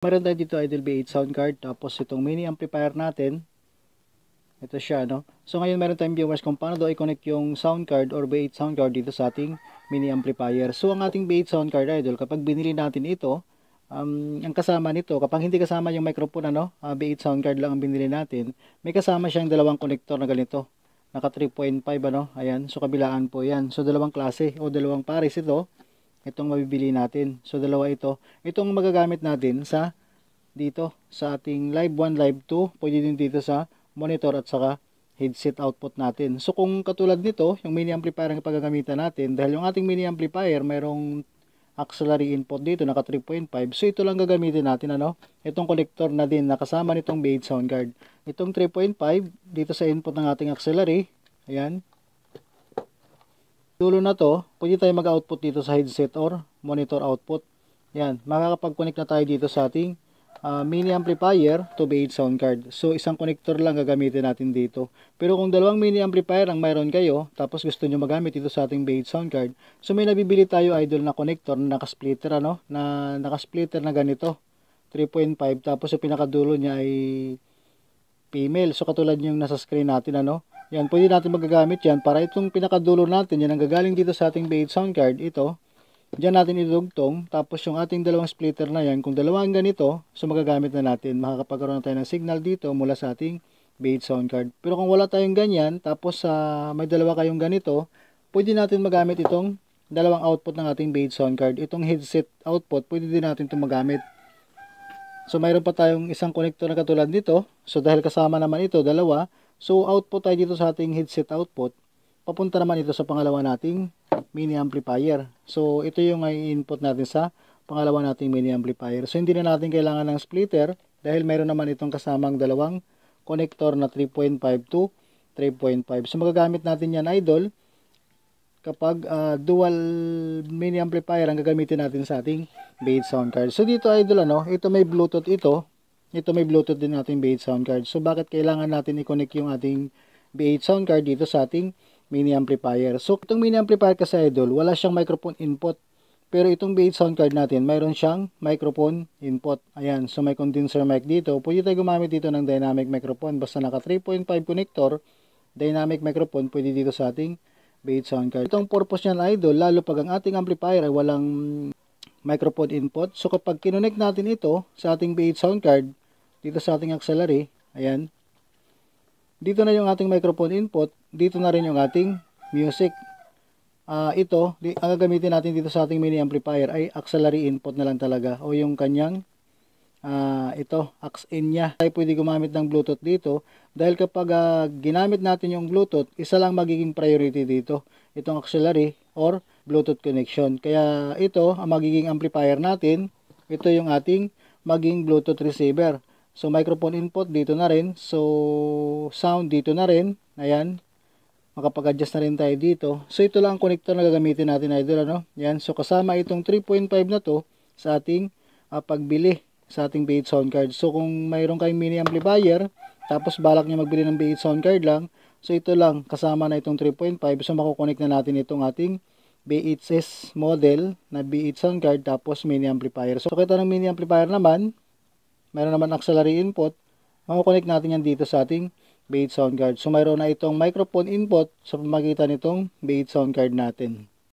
Meron tayo dito idol B8 sound card, tapos itong mini amplifier natin. Ito siya, no? So ngayon meron tayong viewers kung paano daw i-connect yung sound card or B8 sound card dito sa ating mini amplifier. So ang ating B8 sound card idol, kapag binili natin ito, ang kasama nito, kapag hindi kasama yung microphone, B8 sound card lang ang binili natin, may kasama siyang dalawang connector na ganito. Naka 3.5, ayan. So kabilaan po yan. So dalawang klase o dalawang pares ito. Itong mabibili natin. So dalawa ito. Itong magagamit natin sa dito sa ating live 1, live 2. Pwede din dito sa monitor at saka headset output natin. So kung katulad nito, yung mini amplifier ang pagagamitan natin, dahil yung ating mini amplifier mayroong auxiliary input dito, naka 3.5. So ito lang gagamitin natin, itong connector na din nakasama nitong B8 sound card. Itong 3.5 dito sa input ng ating auxiliary. Ayan. Dulo na to, pwede tayo mag-output dito sa headset or monitor output. Yan, makakapag-connect na tayo dito sa ating mini amplifier to B8 sound card. So, isang connector lang gagamitin natin dito. Pero kung dalawang mini amplifier ang mayroon kayo, tapos gusto nyo magamit dito sa ating B8 sound card, so may nabibili tayo idol na connector na nakasplitter, na nakasplitter na ganito. 3.5, tapos yung pinakadulo niya ay female. So, katulad yung nasa screen natin, yan, pwede natin magagamit yan para itong pinakadulo natin, yan ang gagaling dito sa ating B8 sound card, ito, dyan natin idugtong, tapos yung ating dalawang splitter na yan, kung dalawang ganito, so magagamit na natin, makakapagkaroon na tayo ng signal dito mula sa ating B8 sound card. Pero kung wala tayong ganyan, tapos may dalawa kayong ganito, pwede natin magamit itong dalawang output ng ating B8 sound card. Itong headset output, pwede din natin itong magamit. So mayroon pa tayong isang connector na katulad nito, so dahil kasama naman ito, dalawa, so output tayo dito sa ating headset output. Papunta naman ito sa pangalawa nating mini amplifier. So ito yung i-input natin sa pangalawa nating mini amplifier. So hindi na natin kailangan ng splitter dahil mayroon naman itong kasamang dalawang connector na 3.5 to 3.5. So magagamit natin yan idol kapag dual mini amplifier ang gagamitin natin sa ating B8 sound card. So dito idol, ito may Bluetooth ito. Ito may Bluetooth din nating B8 sound card. So bakit kailangan natin i-connect yung ating B8 sound card dito sa ating mini amplifier? So itong mini amplifier kasi idol, wala siyang microphone input. Pero itong B8 sound card natin, mayroon siyang microphone input. Ayan, so may condenser mic dito. Pwede tayo gumamit dito ng dynamic microphone. Basta naka 3.5 connector, dynamic microphone, pwede dito sa ating B8 sound card. Itong purpose niyan idol, lalo pag ang ating amplifier ay walang microphone input. So kapag kinonect natin ito sa ating B8 sound card, dito sa ating auxiliary, ayan, dito na yung ating microphone input, dito na rin yung ating music. Ito, ang gagamitin natin dito sa ating mini amplifier ay auxiliary input na lang talaga, o yung kanyang ito, aux-in niya. Tayo pwede gumamit ng Bluetooth dito, dahil kapag ginamit natin yung Bluetooth, isa lang magiging priority dito, itong auxiliary or Bluetooth connection. Kaya ito, ang magiging amplifier natin, ito yung ating maging Bluetooth receiver. So, microphone input dito na rin. So, sound dito na rin. Ayan. Makapag-adjust na rin tayo dito. So, ito lang ang connector na gagamitin natin, idol, Yan. So, kasama itong 3.5 na to sa ating pagbili sa ating B8 sound card. So, kung mayroon kayong mini amplifier, tapos balak nyo magbili ng B8 sound card lang, so ito lang, kasama na itong 3.5. So, makukonect na natin itong ating B8S model na B8 sound card, tapos mini amplifier. So, kita ng mini amplifier naman, mayroon naman auxiliary input, makukonect natin yan dito sa ating B8 sound card. So mayroon na itong microphone input sa pamagitan nitong B8 sound card natin.